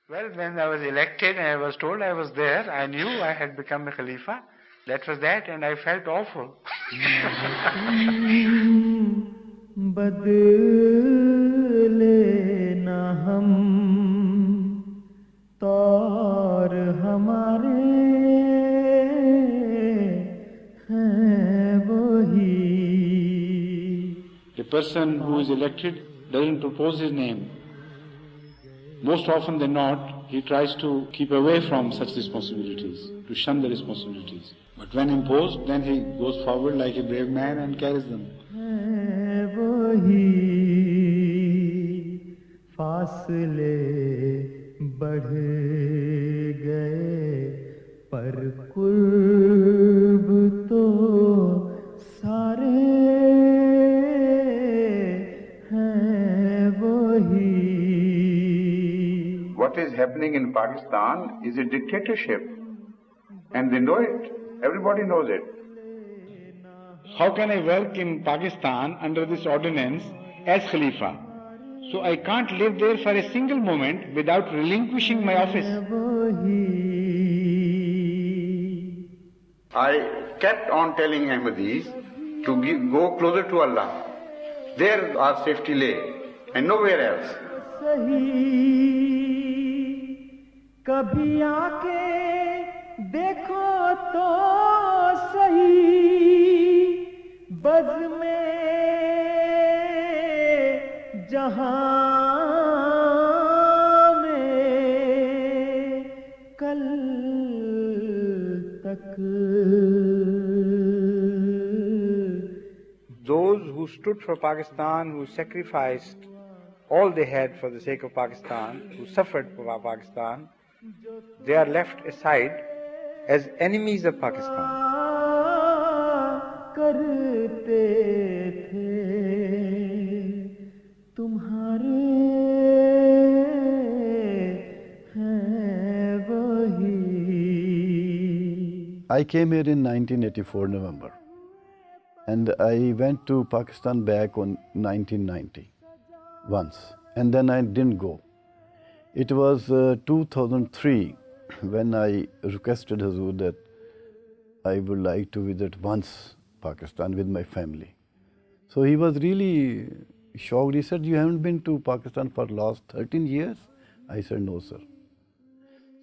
Well, when I was elected and I was told I was there, I knew I had become a Khalifa. That was that, and I felt awful. The person who is elected doesn't propose his name. Most often than not, he tries to keep away from such responsibilities, to shun the responsibilities. But when imposed, then he goes forward like a brave man and carries them. What is happening in Pakistan is a dictatorship, and they know it. Everybody knows it. How can I work in Pakistan under this ordinance as Khalifa? So I can't live there for a single moment without relinquishing my office. I kept on telling Ahmadis to go closer to Allah. There our safety lay, and nowhere else. कभी आके देखो तो सही buzz में जहां में कल तक. Those who stood for Pakistan, who sacrificed all they had for the sake of Pakistan, who suffered for Pakistan, they are left aside as enemies of Pakistan. करते थे तुम्हारे हैं वही. I came here in 1984 November, and I went to Pakistan back on 1990 once, and then I didn't go. It was 2003 when I requested Hazur that I would like to visit once Pakistan with my family. So he was really shocked. He said, "You haven't been to Pakistan for the last 13 years? I said, "No, sir."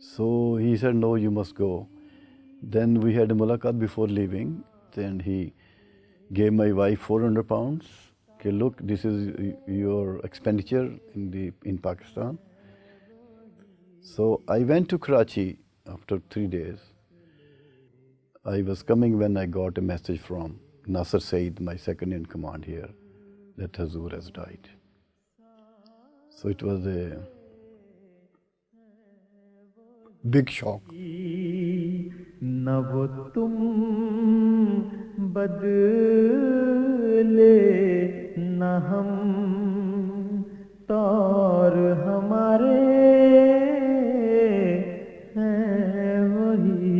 So he said, "No, you must go." Then we had a mulaqat before leaving. Then he gave my wife 400 pounds. Okay, look, this is your expenditure in Pakistan. So I went to Karachi after 3 days. I was coming when I got a message from Nasser Said, my second in command here, that Hazur has died. So it was a big shock. न वो तुम बदले न हम तौर हमारे हैं वही.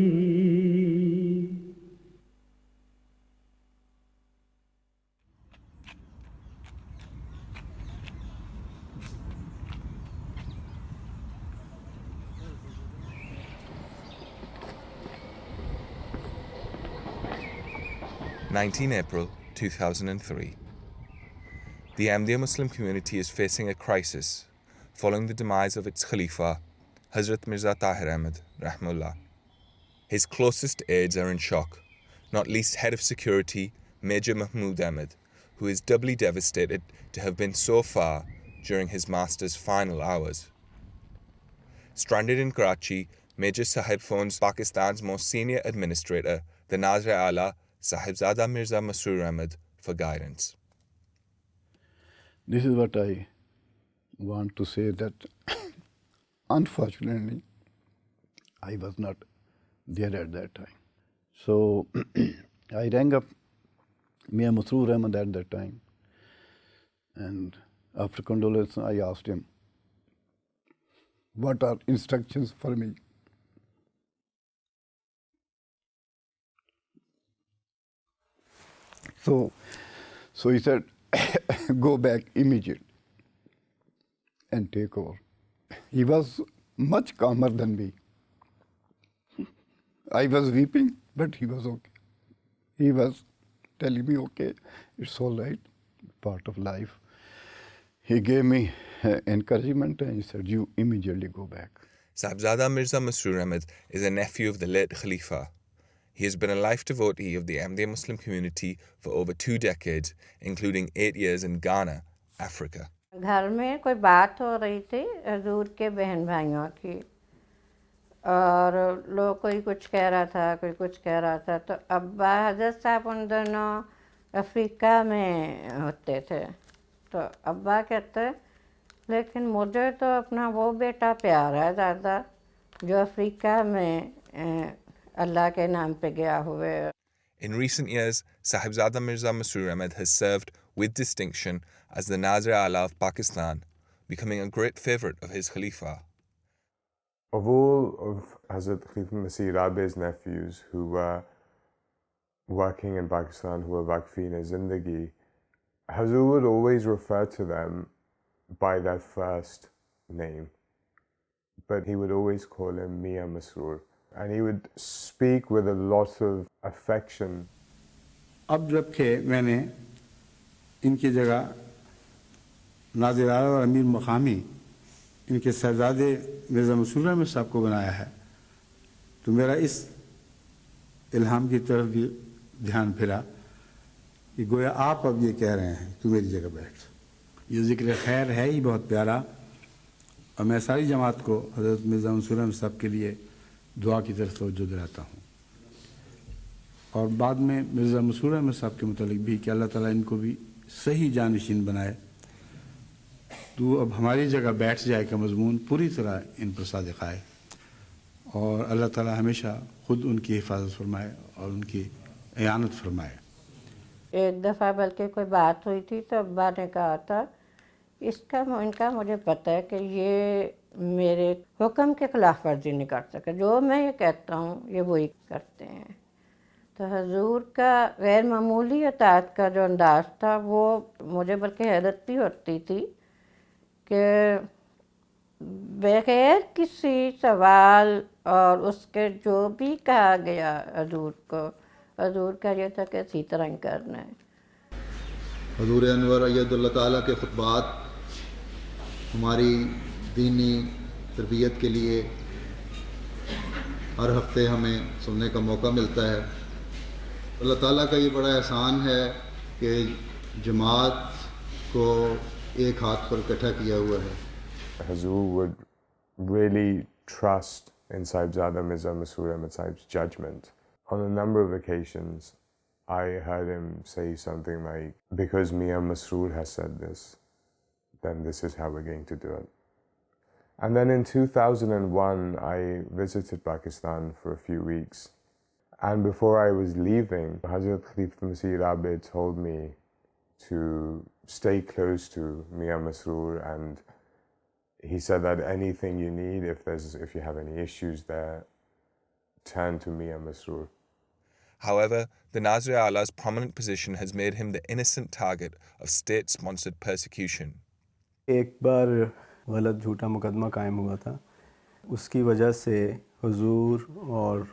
April 2003. The Ahmadiyya Muslim community is facing a crisis following the demise of its Khalifa, Hazrat Mirza Tahir Ahmad, Rahmullah. His closest aides are in shock, not least Head of Security, Major Mahmood Ahmad, who is doubly devastated to have been so far during his master's final hours. Stranded in Karachi, Major Sahib phones Pakistan's most senior administrator, the Nazir-e-Ala, Sahibzada Mirza Masroor Ahmad, for guidance. This is what I want to say, that unfortunately, I was not there at that time. So I rang up Mia Masroor Ahmad at that time, and after condolence, I asked him, what are instructions for me? So he said, go back immediately and take over. He was much calmer than me. I was weeping, but he was okay. He was telling me, okay, it's all right, part of life. He gave me encouragement and he said, you immediately go back. Sahibzada Mirza Masroor Ahmad is a nephew of the late Khalifa. He has been a life devotee of the Ahmadiyya Muslim community for over 2 decades, including 8 years in Ghana, Africa. घर में कोई बात हो रही थी हजूर के बहन भाइयों की, और लोग कोई कुछ कह रहा था, कोई कुछ कह रहा था, तो अब्बा हजरत साहब उन दोनों अफ्रीका में होते थे। तो अब्बा कहते, लेकिन मुझे तो अपना वो बेटा प्यार है ज़्यादा जो अफ्रीका में अल्लाह के नाम पे गया हुए। In recent years, Sahibzada Mirza Masroor Ahmad has served with distinction as the Nazir-e-Ala of Pakistan, becoming a great favourite of his Khalifa. Of all of Hazrat Khalifatul-Masih Rab's nephews who were working in Pakistan, who were Waqfeen Zindagi, Hazur would always refer to them by their first name, but he would always call him Mian Masroor, and he would speak with a lot of affection. अब जबकि मैंने इनकी जगह नाज़िर-ए-आला और अमीर मकामी इनके शहजादे मिर्ज़ा मसरूर अहमद साहब को बनाया है, तो मेरा इस इल्हाम की तरफ भी ध्यान फिरा कि गोया आप अब ये कह रहे हैं तू मेरी जगह बैठ। ये ज़िक्र खैर है ही बहुत प्यारा, और मैं सारी जमात को हज़रत मिर्ज़ा मसरूर अहमद साहब के लिए दुआ की तरफ तवज्जो दिलाता हूँ। और बाद में मिर्ज़ा मसरूर अहमद साहब के मुतालिक भी कि अल्लाह ताला इनको भी सही जानशीन बनाए, तू अब हमारी जगह बैठ जाए का मजमून पूरी तरह इन पर सादिक़ आए, और अल्लाह ताला हमेशा ख़ुद उनकी हिफाजत फरमाए और उनकी इयानत फरमाए। एक दफ़ा बल्कि कोई बात हुई थी तो अब्बा ने कहा था, इनका मुझे पता है कि ये मेरे हुक्म के खिलाफ वर्जी नहीं कर सके, जो मैं ये कहता हूँ ये वही करते हैं। तो हजूर का गैर मामूली अताअत का जो अंदाज़ था वो मुझे बल्कि हैरत भी होती थी कि बगैर किसी सवाल और उसके जो भी कहा गया हजूर को, हजूर का ये था कि इसी तरह ही करना है। हजूर अनवर अय्यदुल्लाह ताला के खुतबात हमारी दीनी तरबियत के लिए हर हफ्ते हमें सुनने का मौका मिलता है। अल्लाह ताला का ये बड़ा एहसान है कि जमात को एक हाथ पर इकट्ठा किया हुआ है। Hazur would really trust in Sahibzada Mirza Masroor Ahmad Sahib's judgment. On a number of occasions, I heard him say something like, because Mian Masroor has said this, then this is how we're going to do it. And then in 2001, I visited Pakistan for a few weeks. And before I was leaving, Hazrat Khalifatul-Masih V told me to stay close to Mian Masroor, and he said that anything you need, if you have any issues there, turn to Mian Masroor. However, the Nazir-e-Ala's prominent position has made him the innocent target of state-sponsored persecution. एक बार गलत झूठा मुकदमा कायम हुआ था, उसकी वजह से हुजूर और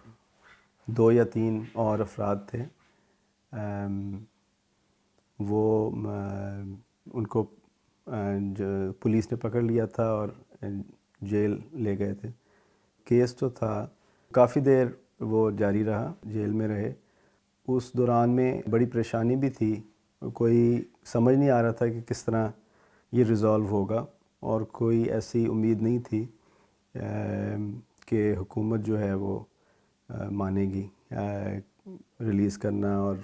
2 या 3 और अफराद थे, वो उनको पुलिस ने पकड़ लिया था और जेल ले गए थे। केस तो था, काफ़ी देर वो जारी रहा, जेल में रहे। उस दौरान में बड़ी परेशानी भी थी, कोई समझ नहीं आ रहा था कि किस तरह ये रिज़ॉल्व होगा, और कोई ऐसी उम्मीद नहीं थी कि हुकूमत जो है वो मानेगी रिलीज़ करना और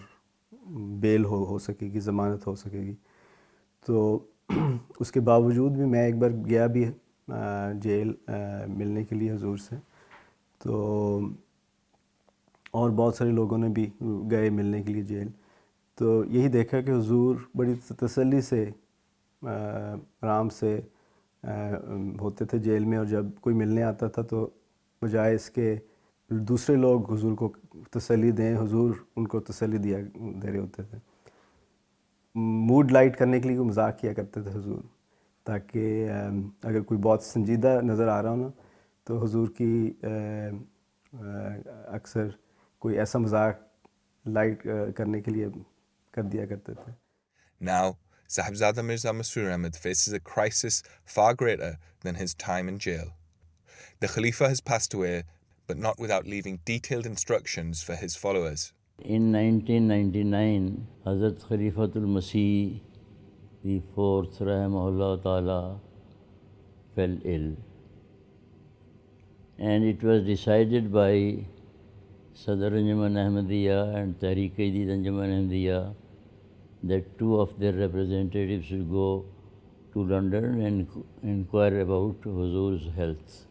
बेल हो सकेगी, ज़मानत हो सकेगी। तो उसके बावजूद भी मैं एक बार गया भी जेल मिलने के लिए हुजूर से, तो और बहुत सारे लोगों ने भी गए मिलने के लिए जेल। तो यही देखा कि हुजूर बड़ी तसल्ली से आराम से होते थे जेल में, और जब कोई मिलने आता था तो बजाय इसके दूसरे लोग हुजूर को तसल्ली दें, हुजूर उनको तसल्ली दे रहे होते थे। मूड लाइट करने के लिए मजाक किया करते थे हुजूर, ताकि अगर कोई बहुत संजीदा नज़र आ रहा हो ना, तो हुजूर की अक्सर कोई ऐसा मजाक लाइट करने के लिए कर दिया करते थे. Now, Sahibzada Mirza Masroor Ahmad faces a crisis far greater than his time in jail. The Khalifa has passed away, but not without leaving detailed instructions for his followers. In 1999, Hazrat Khalifatul-Masih IV, Rahimahullah Ta'ala, fell ill. And it was decided by Sadr Anjuman Ahmadiyya and Tehreek-e-Jadid Anjuman Ahmadiyya that two of their representatives should go to London and inquire about Huzur's health.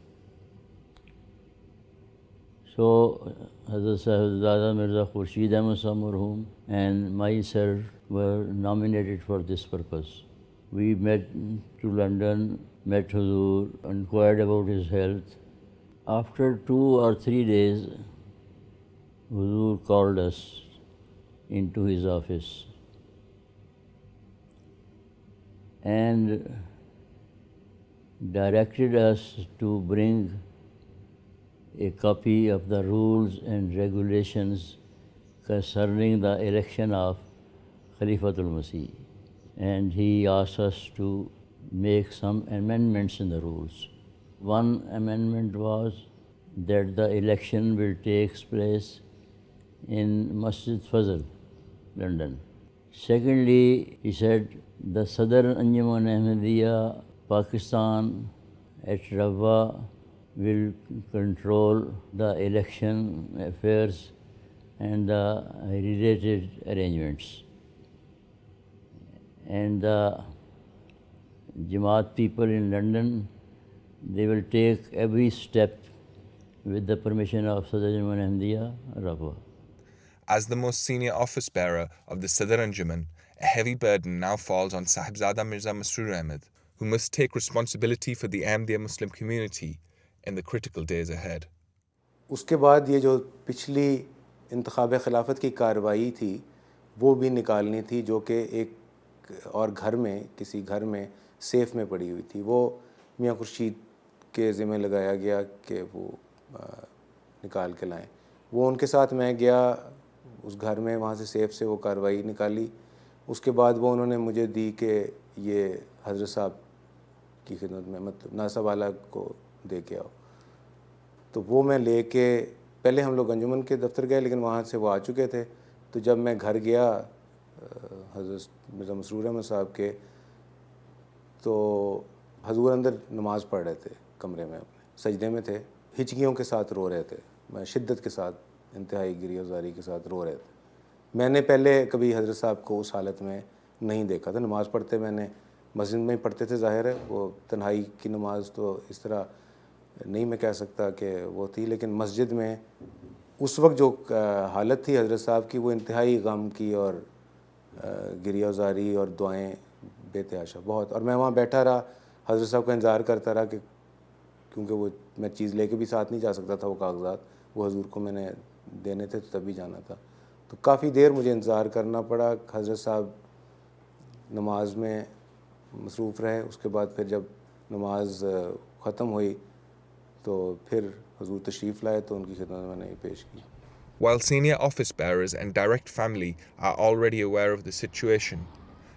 So Hazrat Sahibzada Mirza Khurshid Ahmad Sahib Marhoom and myself were nominated for this purpose. We met to London, met Huzur, inquired about his health. After 2 or 3 days, Huzur called us into his office and directed us to bring a copy of the rules and regulations concerning the election of Khalifatul-Masih. And he asked us to make some amendments in the rules. One amendment was that the election will take place in Masjid Fazl, London. Secondly, he said the Sadr Anjuman Ahmadiyya, Pakistan at Rabwa will control the election affairs and the related arrangements. And the Jamaat people in London, they will take every step with the permission of Sadr Anjuman Ahmadiyya, Rabwa. As the most senior office bearer of the Sadr Anjuman, a heavy burden now falls on Sahibzada Mirza Masroor Ahmad, who must take responsibility for the Ahmadiyya Muslim community in the critical days ahead. उसके बाद ये जो पिछली इंतखाब खिलाफत की कार्रवाई थी वो भी निकालनी थी, जो कि एक और घर में, किसी घर में सेफ में पड़ी हुई थी. वो मियाँ खुर्शीद के ज़िम्मे लगाया गया कि वो निकाल के लाएं. वो उनके साथ मैं गया उस घर में, वहाँ से सेफ से वो कार्रवाई निकाली. उसके बाद वो उन्होंने मुझे दी कि ये हज़रत साहब की खिदमत में, मतलब नासा वाला को दे के आओ. तो वो मैं लेके, पहले हम लोग अंजुमन के दफ्तर गए, लेकिन वहाँ से वो आ चुके थे. तो जब मैं घर गया हज़रत मिर्ज़ा मसरूर अहमद साहब के, तो हजूर अंदर नमाज़ पढ़ रहे थे कमरे में, अपने सजदे में थे, हिचकियों के साथ रो रहे थे, मैं शिद्दत के साथ, इंतहाई गिरियाज़ारी के साथ रो रहे थे. मैंने पहले कभी हज़रत साहब को उस हालत में नहीं देखा था. नमाज़ पढ़ते मैंने मस्जिद में ही पढ़ते थे, ज़ाहिर है वो तन्हाई की नमाज़ तो इस तरह नहीं मैं कह सकता कि वो थी, लेकिन मस्जिद में उस वक्त जो हालत थी हज़रत साहब की, वो इंतहाई गम की और गिरियाज़ारी और दुआएं बेतहाशा बहुत. और मैं वहाँ बैठा रहा, हज़रत साहब का इंतज़ार करता रहा, कि क्योंकि वो मैं चीज़ लेके भी साथ नहीं जा सकता था, वो कागज़ात वो हजूर को मैंने देने थे, तो तभी जाना था. तो काफ़ी देर मुझे इंतज़ार करना पड़ा. हज़रत साहब नमाज में मसरूफ़ रहे. उसके बाद फिर जब नमाज ख़त्म हुई तो फिर हजूर तशरीफ़ लाए, तो उनकी खिदमत में मैंने पेश की. While senior office bearers and direct family are already aware of the situation,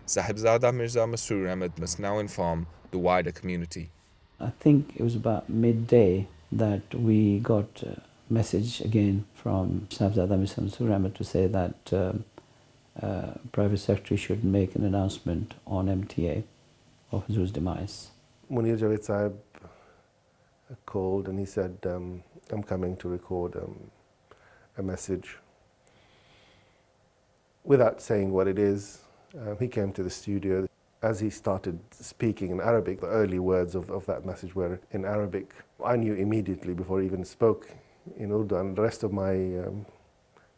Sahibzada Mirza Masroor Ahmad must now inform the wider community. I think it was about midday that we got a message again from Sahibzada Mirza Masroor Ahmad to say that Private Secretary should make an announcement on MTA of Huzur's demise. Munir Javed Sahib called and he said, I'm coming to record a message. Without saying what it is, he came to the studio. As he started speaking in Arabic, the early words of that message were in Arabic. I knew immediately before he even spoke in Urdu, and the rest of my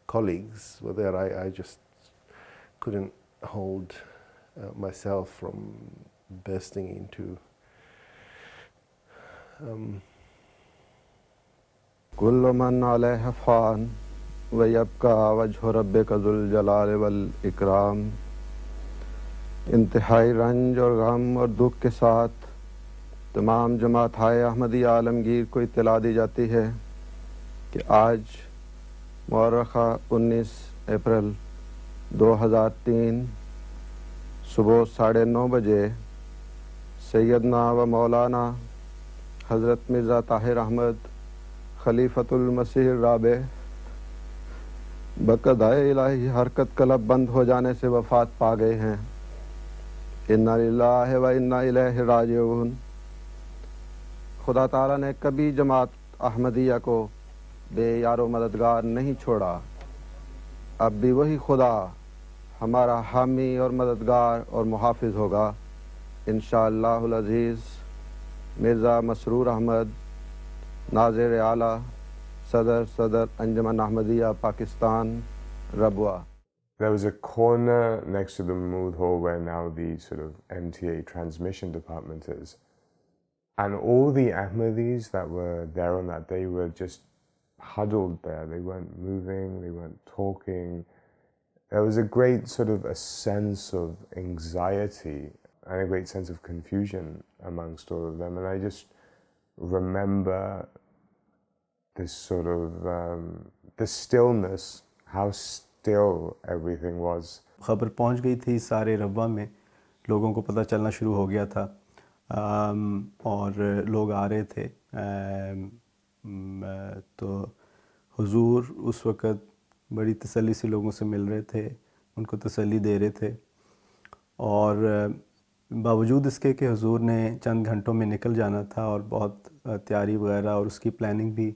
colleagues were there. I just couldn't hold myself from bursting into كل من عليها فان ويبقى وجه ربك ذو الجلال والإكرام. इंतहाई रंज और गम और दुख के साथ तमाम जमात हाय अहमदी आलमगीर को इत्तला दी जाती है कि आज मौरखा 19 अप्रैल 2003 सुबह 9:30 बजे सैयदना व मौलाना हज़रत मिर्ज़ा ताहिर अहमद खलीफतुल-मसीह राबे बक़दाए इलाही हरकत कलब बंद हो जाने से वफ़ात पा गए हैं। इन्ना लिल्लाहि व इन्ना इलैहि राजिऊन। खुदा ताला ने कभी जमात अहमदिया को बेयारो मददगार नहीं छोड़ा। अब भी वही खुदा हमारा हामी और मददगार और मुहाफ़िज़ होगा इंशाअल्लाहुल अज़ीज़। मिर्ज़ा मसरूर अहमद नाज़िर आला सदर अंजमन Ahmadiyya Pakistan रबवा। There was a corner next to the Mahmood Hall where now the sort of MTA transmission department is. And all the Ahmadis that were there on that day were just huddled there. They weren't moving, they weren't talking. There was a great sort of a sense of anxiety and a great sense of confusion amongst all of them. And I just remember this sort of, the stillness, how still everything was. खबर पहुंच गई थी सारे रब्वा में, लोगों को पता चलना शुरू हो गया था और लोग आ रहे थे। तो हुजूर उस वक़्त बड़ी तसल्ली से लोगों से मिल रहे थे, उनको तसल्ली दे रहे थे और बावजूद इसके कि हुजूर ने चंद घंटों में निकल जाना था और बहुत तैयारी वगैरह और उसकी प्लानिंग भी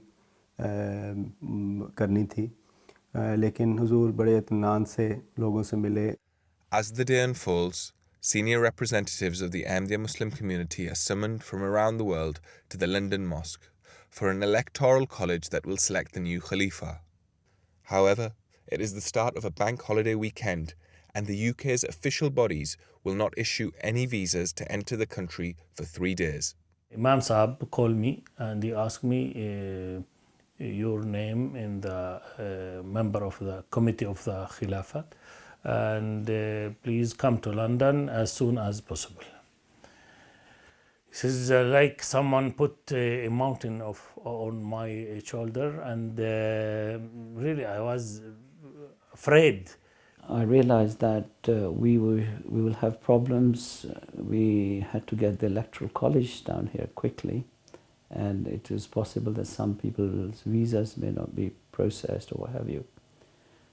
करनी थी, लेकिन हुजूर बड़े इत्मीनान से लोगों से मिले। As the day unfolds, senior representatives of the Ahmadiyya Muslim community are summoned from around the world to the London Mosque for an electoral college that will select the new Khalifa. However, it is the start of a bank holiday weekend and the UK's official bodies will not issue any visas to enter the country for 3 days. Imam Saab called me and he asked me your name in the member of the committee of the Khilafat and please come to London as soon as possible. This is like someone put a mountain on my shoulder and really I was afraid. I realized that we will have problems. We had to get the electoral college down here quickly, and it is possible that some people's visas may not be processed or what have you.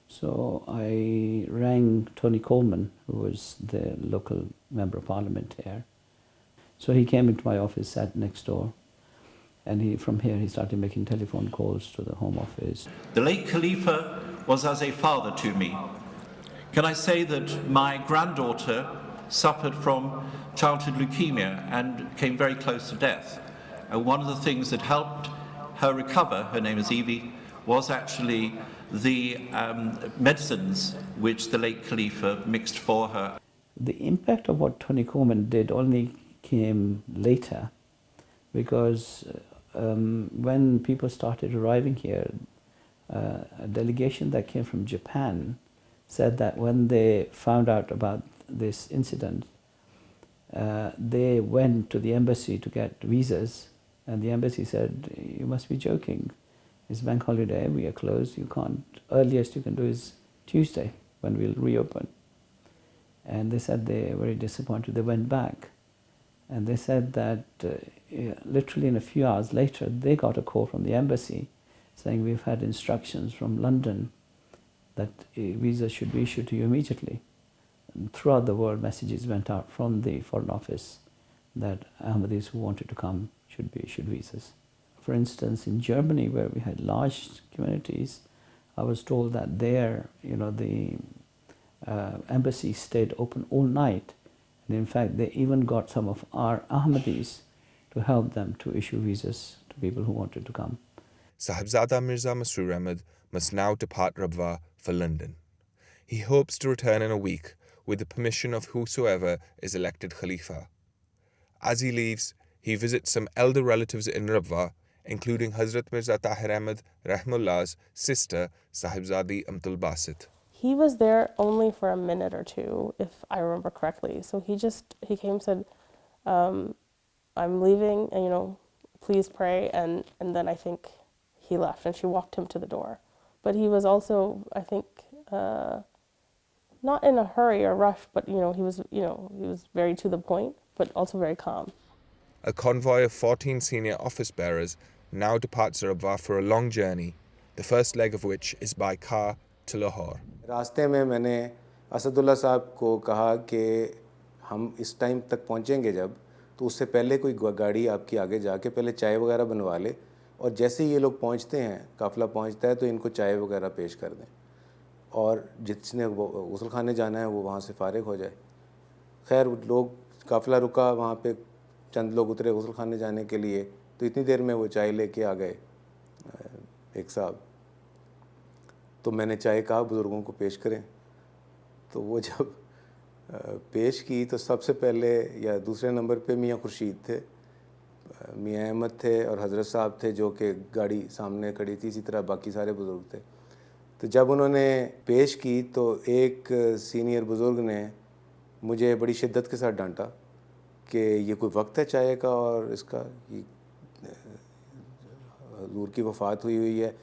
So I rang Tony Coleman, who was the local member of parliament here. So he came into my office, sat next door, and from here he started making telephone calls to the Home Office. The late Khalifa was as a father to me. Can I say that my granddaughter suffered from childhood leukemia and came very close to death? And one of the things that helped her recover, her name is Evie, was actually the medicines which the late Khalifa mixed for her. The impact of what Tony Coleman did only came later because when people started arriving here, a delegation that came from Japan said that when they found out about this incident, they went to the embassy to get visas, and the embassy said, "You must be joking. It's bank holiday, we are closed, you can't, earliest you can do is Tuesday when we'll reopen." And they said they were very disappointed. They went back and they said that literally in a few hours later they got a call from the embassy saying, "We've had instructions from London that a visa should be issued to you immediately." And throughout the world, messages went out from the Foreign Office that Ahmadis who wanted to come should be issued visas. For instance, in Germany, where we had large communities, I was told that there, the embassy stayed open all night. And in fact, they even got some of our Ahmadis to help them to issue visas to people who wanted to come. Sahibzada Mirza Masroor Ahmad must now depart Rabwa for London. He hopes to return in a week with the permission of whosoever is elected Khalifa. As he leaves, he visits some elder relatives in Rabwa, including Hazrat Mirza Tahir Ahmad Rahmullah's sister, Sahibzadi Amtul Basit. He was there only for a minute or two, if I remember correctly. So he came and said, I'm leaving, and please pray. And then I think he left, and she walked him to the door. But he was also, I think, not in a hurry or rush, but he was very to the point, but also very calm. A convoy of 14 senior office bearers now departs Rabwa for a long journey, the first leg of which is by car to Lahore. रास्ते में मैंने असदुल्ला साहब को कहा कि हम इस time तक पहुंचेंगे जब, तो उससे पहले कोई गाड़ी आपकी आगे जाके पहले चाय वगैरह बनवा ले, और जैसे ही ये लोग पहुंचते हैं, काफ़िला पहुंचता है, तो इनको चाय वगैरह पेश कर दें, और जिसने गुस्ल खाने जाना है वो वहाँ से फारिग हो जाए। खैर लोग, काफ़िला रुका, वहाँ पे चंद लोग उतरे गुस्ल खाने जाने के लिए, तो इतनी देर में वो चाय लेके आ गए एक साहब। तो मैंने चाय कहा बुज़ुर्गों को पेश करें, तो वो जब पेश की तो सबसे पहले या दूसरे नंबर पे मियाँ खुर्शीद थे, मियाँ अहमद थे और हज़रत साहब थे जो कि गाड़ी सामने खड़ी थी, इसी तरह बाकी सारे बुज़ुर्ग थे। तो जब उन्होंने पेश की तो एक सीनियर बुज़ुर्ग ने मुझे बड़ी शिद्दत के साथ डांटा कि ये कोई वक्त है चाय का, और इसका हज़ूर की वफ़ात हुई है,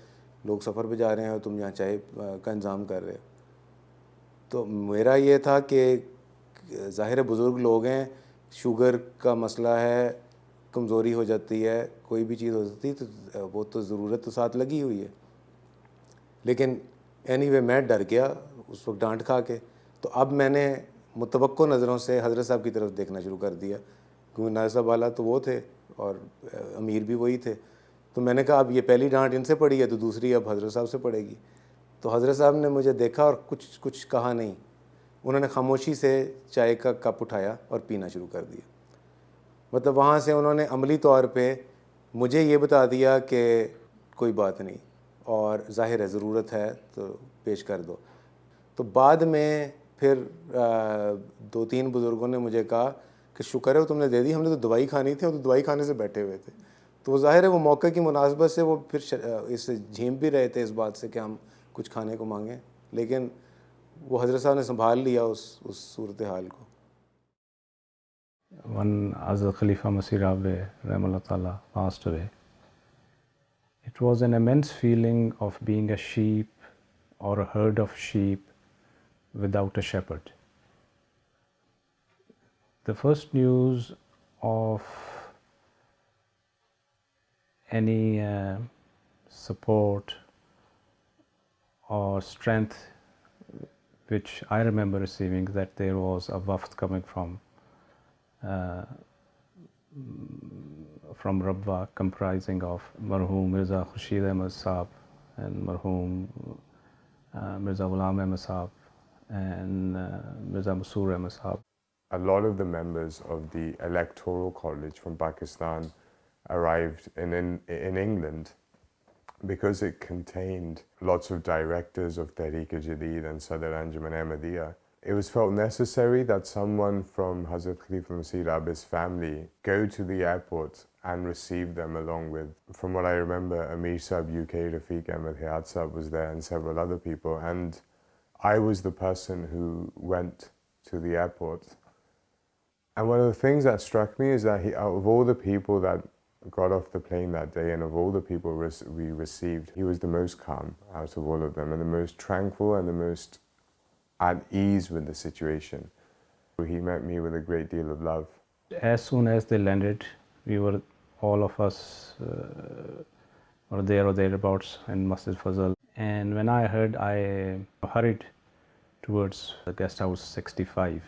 लोग सफ़र पे जा रहे हैं और तुम यहाँ चाय का इंतज़ाम कर रहे हो। तो मेरा ये था कि ज़ाहिर है बुज़ुर्ग लोग हैं, शुगर का मसला है, कमज़ोरी हो जाती है, कोई भी चीज़ हो जाती है, तो वो तो ज़रूरत तो साथ लगी हुई है। लेकिन एनीवे मैं डर गया उस वक्त डांट खा के। तो अब मैंने मुतवक्को नज़रों से हज़रत साहब की तरफ देखना शुरू कर दिया, क्योंकि नाज़ साहब वाला तो वो थे और अमीर भी वही थे। तो मैंने कहा अब ये पहली डांट इनसे पड़ी है तो दूसरी अब हज़रत साहब से पड़ेगी। तो हज़रत साहब ने मुझे देखा और कुछ कहा नहीं, उन्होंने खामोशी से चाय का कप उठाया और पीना शुरू कर दिया। मतलब वहाँ से उन्होंने अमली तौर पे मुझे ये बता दिया कि कोई बात नहीं, और ज़ाहिर है ज़रूरत है तो पेश कर दो। तो बाद में फिर 2-3 बुज़ुर्गों ने मुझे कहा कि शुक्र है तुमने दे दी, हमने तो दवाई खानी थी और तो दवाई खाने से बैठे हुए थे। तो ज़ाहिर है वो मौके की मुनासबत से वो फिर इससे झीम भी रहे थे इस बात से कि हम कुछ खाने को मांगें, लेकिन वो हज़रत साहब ने संभाल लिया उस सूरत हाल को। When Hazrat Khalifatul-Masih V Rahimahullah Ta'ala passed away, it was an immense feeling of being a sheep or a herd of sheep without a shepherd. The first news of any support or strength which I remember receiving, that there was a waft coming from Rabwa, comprising of Marhum Mirza Khurshid Ahmad Saab and Marhum Mirza Ghulam Ahmad Saab and Mirza Masroor Ahmad Saab. A lot of the members of the Electoral College from Pakistan arrived in England because it contained lots of directors of Tehreek-e-Jadid and Sadr Anjuman Ahmadiyya. It was felt necessary that someone from Hazrat Khalifatul-Masih V's family go to the airport and receive them, along with, from what I remember, Amir Sahib UK, Rafiq Ahmed Hayat Sahib was there and several other people, and I was the person who went to the airport. And one of the things that struck me is that out of all the people that got off the plane that day and of all the people we received, he was the most calm out of all of them and the most tranquil and the most at ease with the situation. He met me with a great deal of love. As soon as they landed, we were, all of us were there or thereabouts in Masjid Fazal. And when I heard, I hurried towards the guest house 65.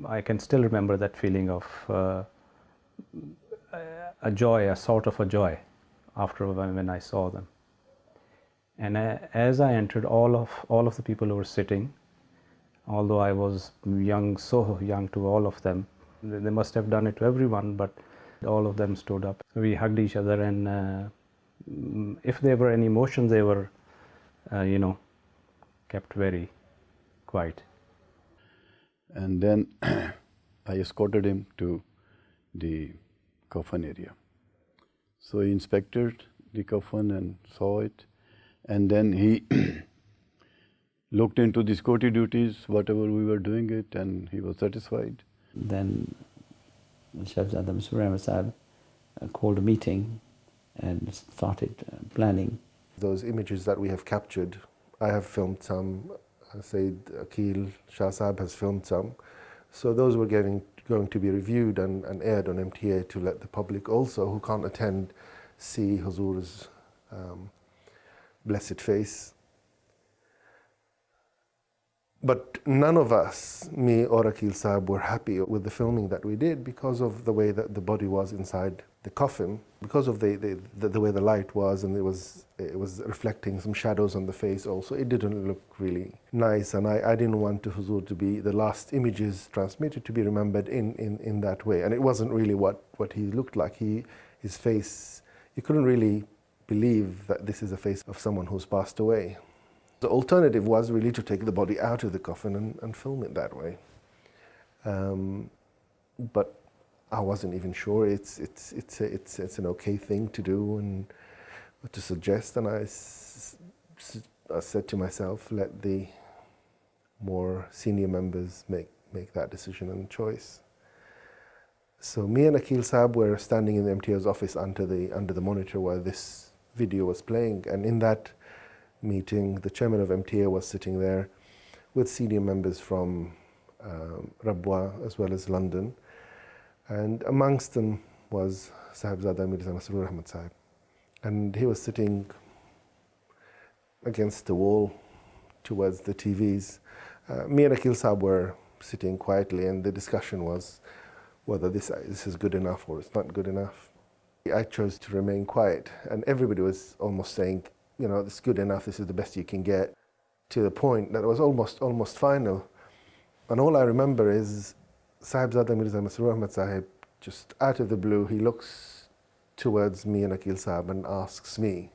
I can still remember that feeling of a joy, a sort of a joy after when I saw them. And as I entered, all of the people who were sitting, although I was young, so young to all of them, they must have done it to everyone, but all of them stood up. We hugged each other, and if there were any emotions, they were, kept very quiet. And then I escorted him to the coffin area. So he inspected the coffin and saw it, and then he looked into the security duties, whatever we were doing it, and he was satisfied. Then Shahzada Masroor Ahmad Sahib called a meeting and started planning. Those images that we have captured, I have filmed some, Sayyid Akil Shah Sahab has filmed some. So those were going to be reviewed and aired on MTA to let the public also, who can't attend, see Huzur's blessed face. But none of us, me or Akil Sahab, were happy with the filming that we did because of the way that the body was inside the coffin, because of the way the light was, and it was reflecting some shadows on the face also. It didn't look really nice, and I didn't want Huzur to be the last images transmitted to be remembered in that way. And it wasn't really what he looked like. His face, you couldn't really believe that this is a face of someone who's passed away. The alternative was really to take the body out of the coffin and film it that way. But I wasn't even sure it's an okay thing to do and to suggest, and I said to myself, let the more senior members make that decision and choice. So me and Akil Sahab were standing in the MTA's office under the monitor while this video was playing, and in that meeting, the chairman of MTA was sitting there with senior members from Rabwa as well as London, and amongst them was Sahibzada Mirza Masroor Ahmad Sahib, and he was sitting against the wall towards the TVs. Me and Akil Sahab were sitting quietly, and the discussion was whether this is good enough or it's not good enough. I chose to remain quiet, and everybody was almost saying, you know, this is good enough, this is the best you can get, to the point that it was almost final. And all I remember is Sahibzada Mirza Masroor Ahmad Sahib, just out of the blue, he looks towards me and Akil Sahib and asks me,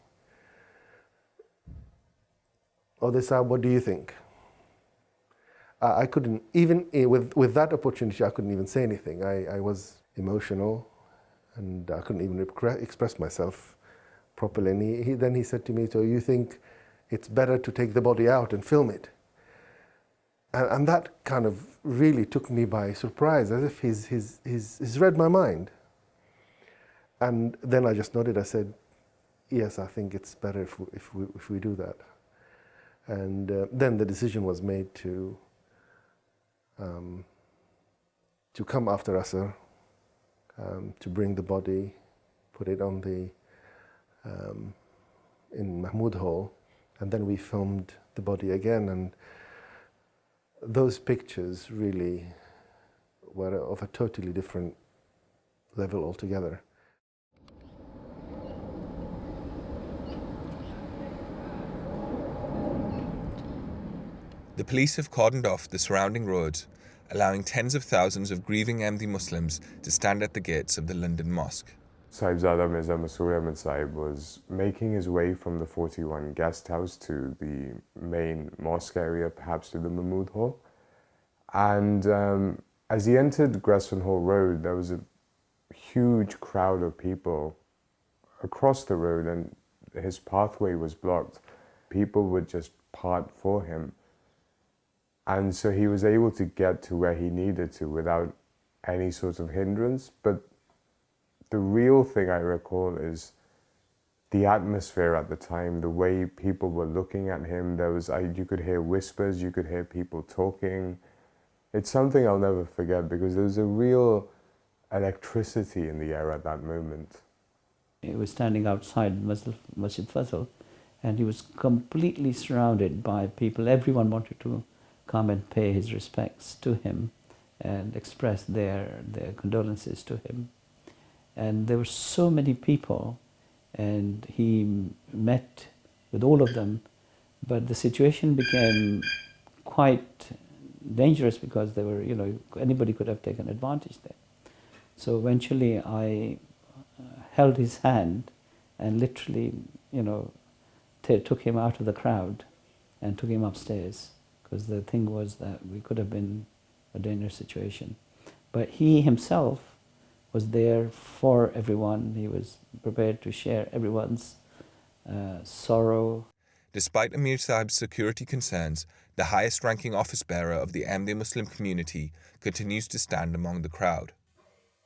"Ode Sahib, what do you think?" I couldn't, even with that opportunity, I couldn't even say anything. I was emotional, and I couldn't even express myself properly. And then he said to me, "So you think it's better to take the body out and film it?" And that kind of really took me by surprise, as if he's read my mind. And then I just nodded. I said, "Yes, I think it's better if we do that." And then the decision was made to come after Asr, to bring the body, put it on in Mahmud Hall, and then we filmed the body again. And those pictures really were of a totally different level altogether. The police have cordoned off the surrounding roads, allowing tens of thousands of grieving Ahmadi Muslims to stand at the gates of the London Mosque. Sahibzada Mirza Masroor Ahmad Sahib was making his way from the 41 guest house to the main mosque area, perhaps to the Mahmud Hall. And as he entered Gresham Hall Road, there was a huge crowd of people across the road, and his pathway was blocked. People would just part for him. And so he was able to get to where he needed to without any sort of hindrance. But the real thing I recall is the atmosphere at the time, the way people were looking at him. You could hear whispers, you could hear people talking. It's something I'll never forget, because there was a real electricity in the air at that moment. He was standing outside Masjid Fazl, and he was completely surrounded by people. Everyone wanted to come and pay his respects to him and express their condolences to him. And there were so many people, and he met with all of them, but the situation became quite dangerous because they were, anybody could have taken advantage there. So eventually I held his hand and literally, took him out of the crowd and took him upstairs, because the thing was that we could have been a dangerous situation. But he himself was there for everyone. He was prepared to share everyone's sorrow. Despite Amir Sahib's security concerns, the highest-ranking office bearer of the Ahmadi Muslim community continues to stand among the crowd.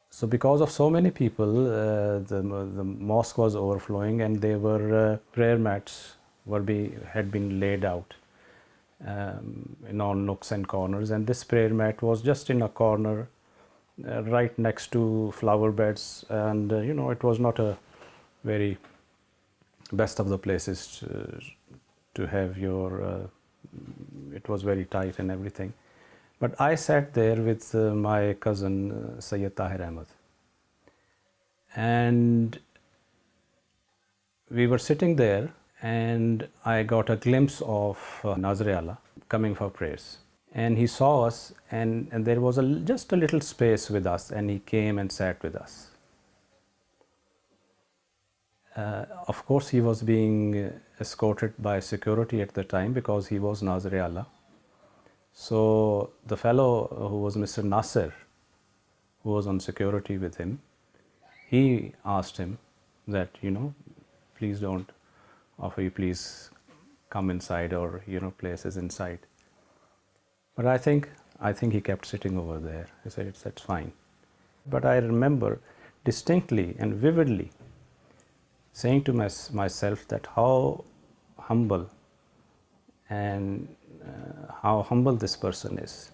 So because of so many people, the mosque was overflowing, and there were prayer mats had been laid out in all nooks and corners, and this prayer mat was just in a corner right next to flower beds, and it was not a very best of the places to have your it was very tight and everything. But I sat there with my cousin Sayyid Tahir Ahmed, and we were sitting there, and I got a glimpse of Nazir Allah coming for prayers, and he saw us, and there was just a little space with us, and he came and sat with us. Of course, he was being escorted by security at the time because he was Nazir Allah. So the fellow who was Mr. Nasser, who was on security with him, he asked him that, please don't offer, you please come inside, or places inside. But I think he kept sitting over there. He said, that's fine. But I remember distinctly and vividly saying to myself that how humble and how humble this person is,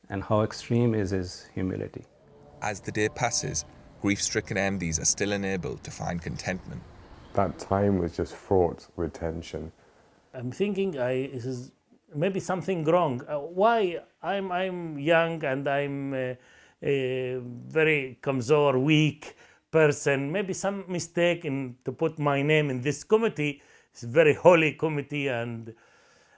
and how extreme is his humility. As the day passes, grief-stricken MDs are still unable to find contentment. That time was just fraught with tension. I'm thinking this is maybe something wrong. Why I'm young and I'm a very kamzor, weak person. Maybe some mistake to put my name in this committee. It's a very holy committee, and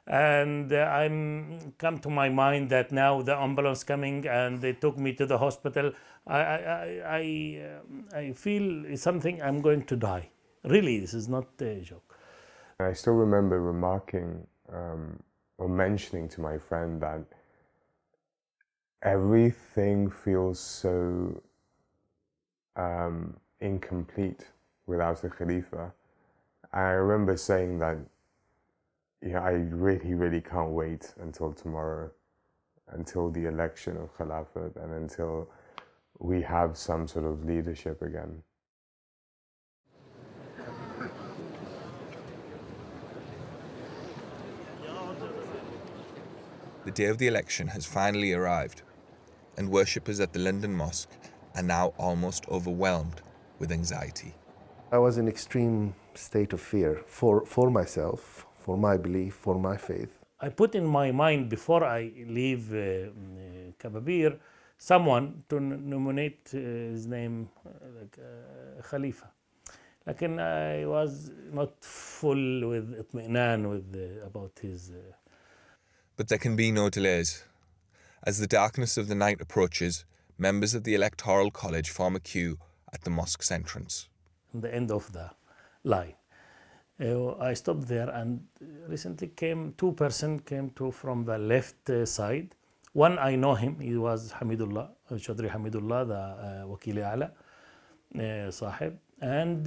I'm come to my mind that now the ambulance coming and they took me to the hospital. I feel something, I'm going to die. Really, this is not a joke. I still remember remarking or mentioning to my friend that everything feels so incomplete without the Khalifa. I remember saying that, I really can't wait until tomorrow, until the election of Khilafat, and until we have some sort of leadership again. The day of the election has finally arrived, and worshippers at the London Mosque are now almost overwhelmed with anxiety. I was in extreme state of fear for myself, for my belief, for my faith. I put in my mind before I leave Kababir, someone to nominate his name Khalifa. Like, I was not full with itminan about his... But there can be no delays. As the darkness of the night approaches, members of the Electoral College form a queue at the mosque's entrance. At the end of the line. I stopped there, and recently two persons came from the left side. One, I know him, he was Hamidullah, Chaudhry Hamidullah, the Wakili Ala, Sahib. And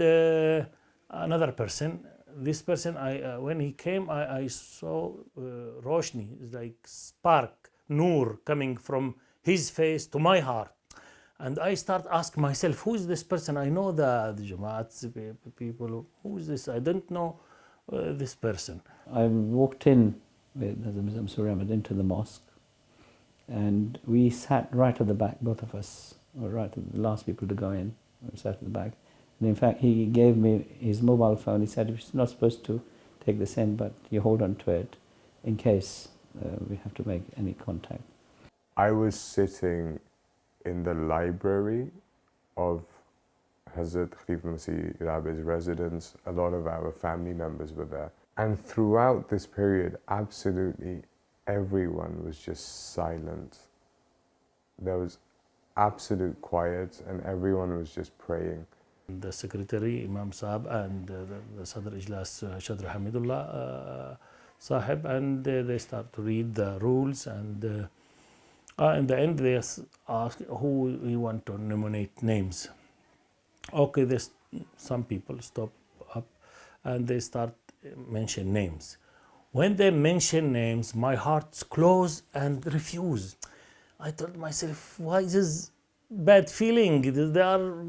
another person, this person, when he came, I saw Roshni, like spark, Noor, coming from his face to my heart. And I start asking myself, who is this person? I know the Jamaat people. Who is this? I don't know this person. I walked in with Hazrat Khalifatul-Masih Ahmed into the mosque, and we sat right at the back, both of us, or right at the last people to go in. We sat at the back. And in fact, he gave me his mobile phone. He said, you're not supposed to take this in, but you hold on to it in case we have to make any contact. I was sitting in the library of Hazrat Khalifatul-Masih V's residence. A lot of our family members were there. And throughout this period, absolutely everyone was just silent. There was absolute quiet, and everyone was just praying. The secretary, Imam Saab, and the Sadr Ijlas, Chaudhry Hamidullah Sahib, and they start to read the rules, and in the end they ask who we want to nominate names. Okay, some people stop up and they start mention names. When they mention names, my heart's close and refuse. I told myself, why this bad feeling. They are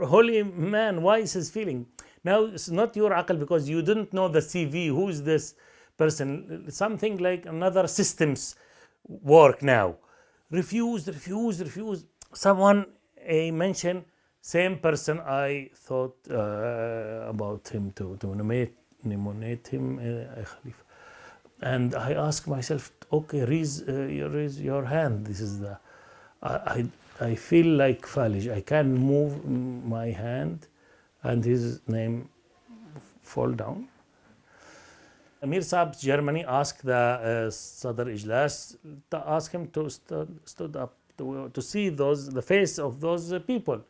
holy man. Why is his feeling? Now it's not your aql because you didn't know the CV. Who is this person? Something like another systems work now. Refused. Someone mentioned same person. I thought about him to nominate him Khalifa. And I asked myself, okay, raise your hand. This is the, I feel like Falij. I can move my hand and his name fall down. Amir Saab, Germany, asked the Sadr Ijlas to ask him to stood up to see the face of those people,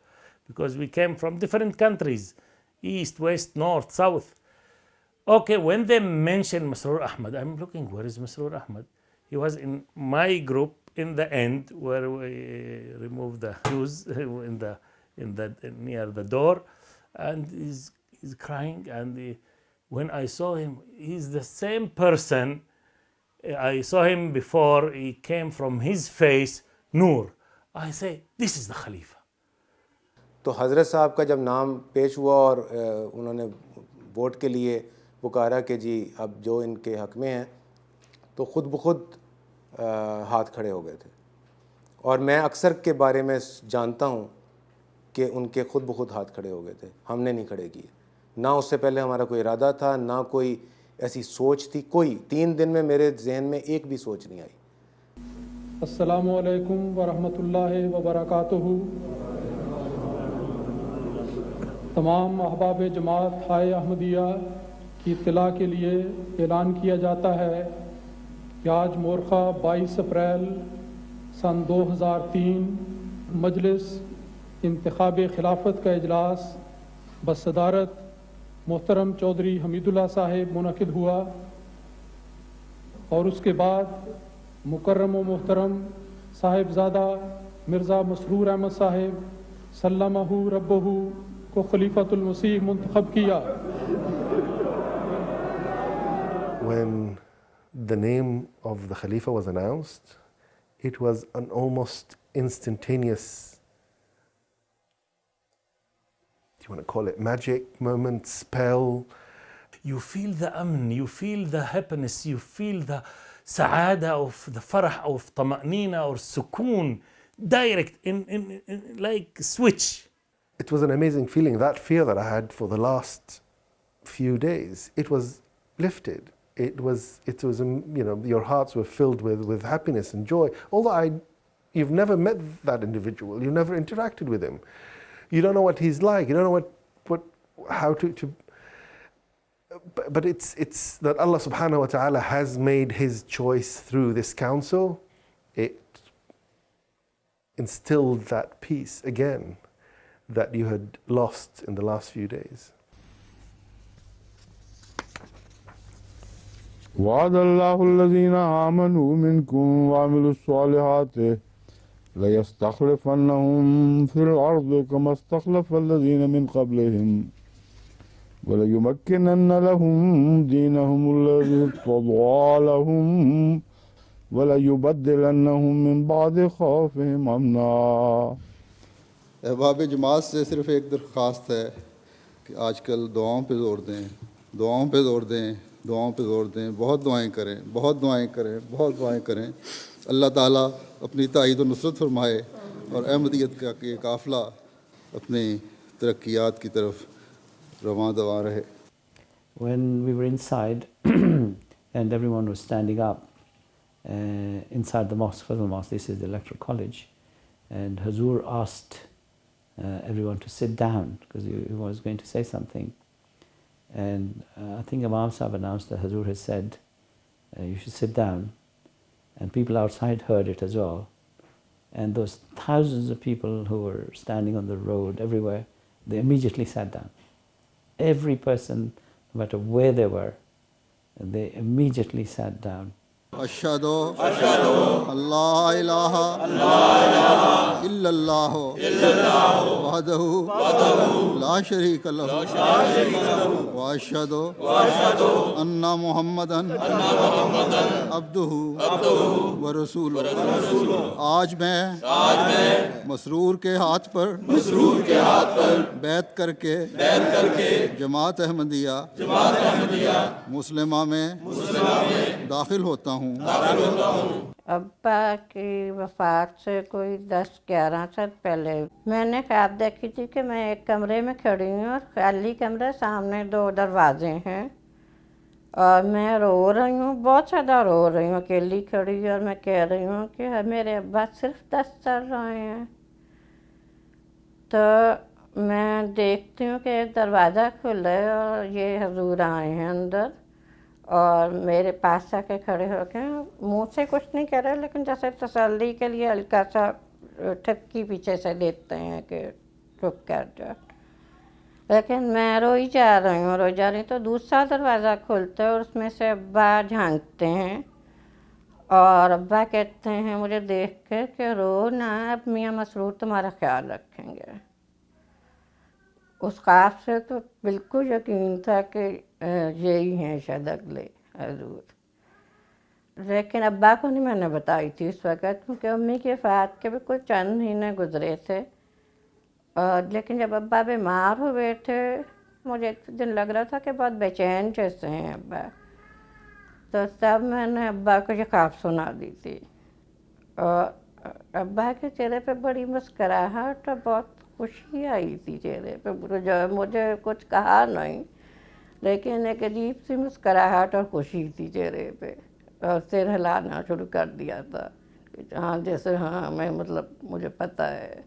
because we came from different countries, east, west, north, south. Okay, when they mentioned Masroor Ahmad, I'm looking, where is Masroor Ahmad? He was in my group in the end where we removed the shoes near the door, and he's crying. And when I saw him, he's the same person I saw him before. He came from his face, Noor. I say, this is the Khalifa. तो हज़रत साहब का जब नाम पेश हुआ और उन्होंने वोट के लिए पुकारा कि जी अब जो इनके हक़ में हैं, तो ख़ुद ब खुद हाथ खड़े हो गए थे. और मैं अक्सर के बारे में जानता हूँ कि उनके ख़ुद ब खुद हाथ खड़े हो गए थे. हमने नहीं खड़े किए. ना उससे पहले हमारा कोई इरादा था, ना कोई ऐसी सोच थी. कोई 3 दिन में मेरे जहन में एक भी सोच नहीं आई. अस्सलामु अलैकुम व रहमतुल्लाहि व बरकातुहू. तमाम अहबाब जमात हाय अहमदिया की इत्तला के लिए ऐलान किया जाता है कि आज मोरखा 22 अप्रैल सन 2003 मजलिस इंतखाब खिलाफत का इजलास बसदारत मोहतरम चौधरी हमीदुल्लाह साहिब मुनक़िद हुआ, और उसके बाद मुकर्रम व मोहतरम साहिबजादा मिर्ज़ा मसरूर अहमद साहिब सल्लमहु रब्बहु को खलीफतुल-मसीह मुंतखब किया. When the name of the Khalifa was announced, it was an almost instantaneous, do you want to call it magic moment, spell? You feel the amn, you feel the happiness, you feel the sa'ada of the farah of tama'nina or sukoon, direct in like switch. It was an amazing feeling. That fear that I had for the last few days, it was lifted. It was your hearts were filled with happiness and joy. Although you've never met that individual, you never interacted with him. You don't know what he's like. You don't know how to. But it's that Allah subhanahu wa ta'ala has made His choice through this council. It instilled that peace again that you had lost in the last few days. وعد الله الذين آمنوا منكم وعملوا الصالحات ليستخلفنهم في الأرض كما استخلف الذين من قبلهم وليمكنن لهم دينهم الذي ارتضى لهم وليبدلنهم من بعد خوفهم أمنا. अहबाब जमात से सिर्फ एक दरख्वास्त है कि आजकल दुआओं पे ज़ोर दें, दुआओं पे ज़ोर दें, दुआओं पे ज़ोर दें. बहुत दुआएं करें, बहुत दुआएं करें, बहुत दुआएं करें. अल्लाह ताला अपनी ताईद व नुसरत फरमाए और अहमदियत का ये काफ़िला अपनी तरक्कियात की तरफ रवां दवा रहे. When we were inside and everyone was standing up inside the mosque, Fazl Mosque, this is the Electoral College, and Hazur asked everyone to sit down because he was going to say something. And I think Imam Sahib announced that Hazur has said, you should sit down. And people outside heard it as well. And those thousands of people who were standing on the road everywhere, they immediately sat down. Every person, no matter where they were, they immediately sat down. Ashhadu Allah ilaha illallah वहदहु ला शरीक लहु व अशहदु अन्ना Muhammadan अब्दुहु व रसूलुहु। आज मैं मसरूर के हाथ पर बैत करके जमात अहमदिया मुस्लिमा में दाखिल होता हूँ। अब्बा की वफ़ात से कोई 10-11 साल पहले मैंने ख्वाब देखी थी कि मैं एक कमरे में खड़ी हूँ और खाली कमरे, सामने 2 दरवाजे हैं और मैं रो रही हूँ, बहुत ज़्यादा रो रही हूँ, अकेली खड़ी और मैं कह रही हूँ कि मेरे अब्बा सिर्फ 10 चल रहे हैं। तो मैं देखती हूँ कि एक दरवाज़ा खुला है और ये हजूर आए हैं अंदर और मेरे पास आके खड़े हो गए। मुँह से कुछ नहीं कह रहे, लेकिन जैसे तसल्ली के लिए हल्का सा ठपकी पीछे से देते हैं कि चुप कर जा। लेकिन मैं रोई जा रही हूँ तो दूसरा दरवाज़ा खुलता है और उसमें से अब्बा झांकते हैं और अब्बा कहते हैं मुझे देख के कि रो ना, अब मियाँ मसरूर तुम्हारा ख्याल रखेंगे। उस ख्वाब से तो बिल्कुल यकीन था कि यही हैं शायद अगले हजूर। लेकिन अब्बा को नहीं मैंने बताई थी उस वक़्त, क्योंकि अम्मी के वफ़ात के भी कुछ चंद महीने गुजरे थे। और लेकिन जब अब्बा बीमार हुए थे, मुझे एक दिन लग रहा था कि बहुत बेचैन जैसे हैं अब्बा, तो तब मैंने अब्बा को ये ख्वाब सुना दी थी। और अब्बा के चेहरे पे बड़ी मुस्कुराहट और बहुत खुशी आई थी चेहरे पे, जो मुझे कुछ कहा नहीं, लेकिन एक अजीब सी मुस्कुराहट और खुशी थी चेहरे पे, और सिर हिलाना शुरू कर दिया था कि हाँ, जैसे हाँ मैं मतलब मुझे पता है।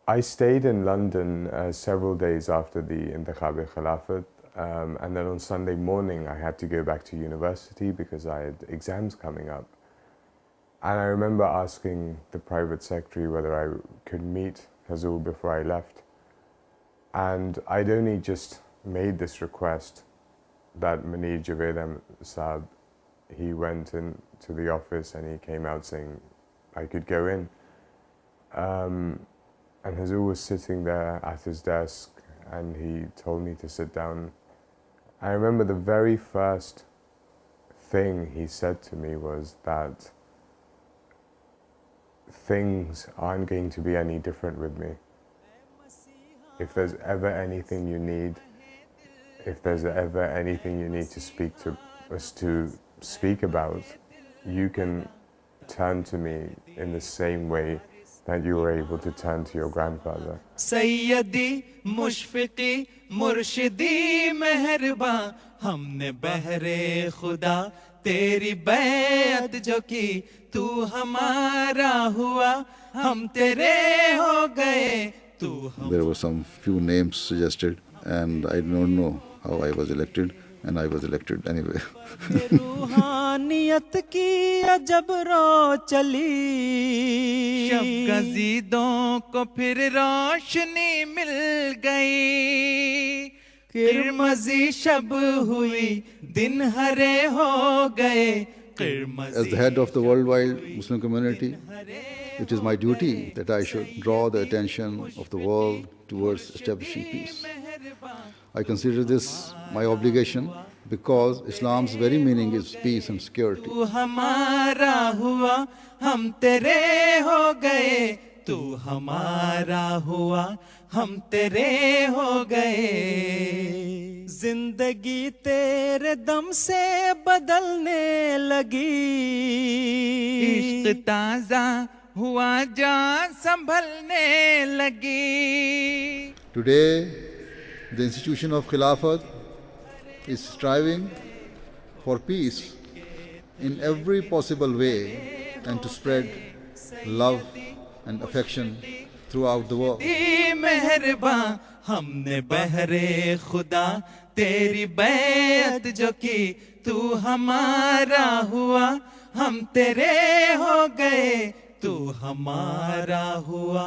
I stayed in London several days after the Untitled Khilafat, and then on Sunday morning I had to go back to university because I had exams coming up. And I remember asking the private secretary whether I could meet Hazur before I left. And I'd only just made this request that Munir Javed Saab, he went into the office and he came out saying I could go in. And Hazur was sitting there at his desk and he told me to sit down. I remember the very first thing he said to me was that things aren't going to be any different with me. If there's ever anything you need, if there's ever anything you need to speak to us to speak about, you can turn to me in the same way that you were able to turn to your grandfather. Sayyidi Mushfiqi Murshidi Meherba हमने बहरे खुदा तेरी बैत जो की तू हमारा हुआ हम तेरे हो गए तू हम। There were some few names suggested and I don't know how I was elected, and I was elected anyway. रूहानियत की अजब रो चली शब गजीदों को फिर रोशनी मिल गई किरमजी शब हुई दिन हरे हो गए। As the head of the worldwide Muslim community, it is my duty that I should draw the attention of the world towards establishing peace. I consider this my obligation because Islam's very meaning is peace and security. तू हमारा हुआ हम तेरे हो गए तू हमारा हुआ हम तेरे हो गए। जिंदगी तेरे दम से बदलने लगी इश्क ताज़ा हुआ जान संभलने लगी। Today, the institution of Khilafat is striving for peace in every possible way and to spread love and affection throughout the world. मेहरबान हमने बहरे खुदा तेरी बैत जो की तू हमारा हुआ हम तेरे हो गए तू हमारा हुआ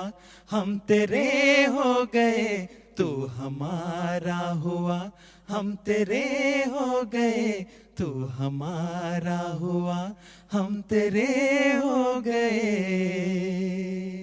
हम तेरे हो गए तू हमारा हुआ, हम तेरे हो गए, तू हमारा हुआ, हम तेरे हो गए।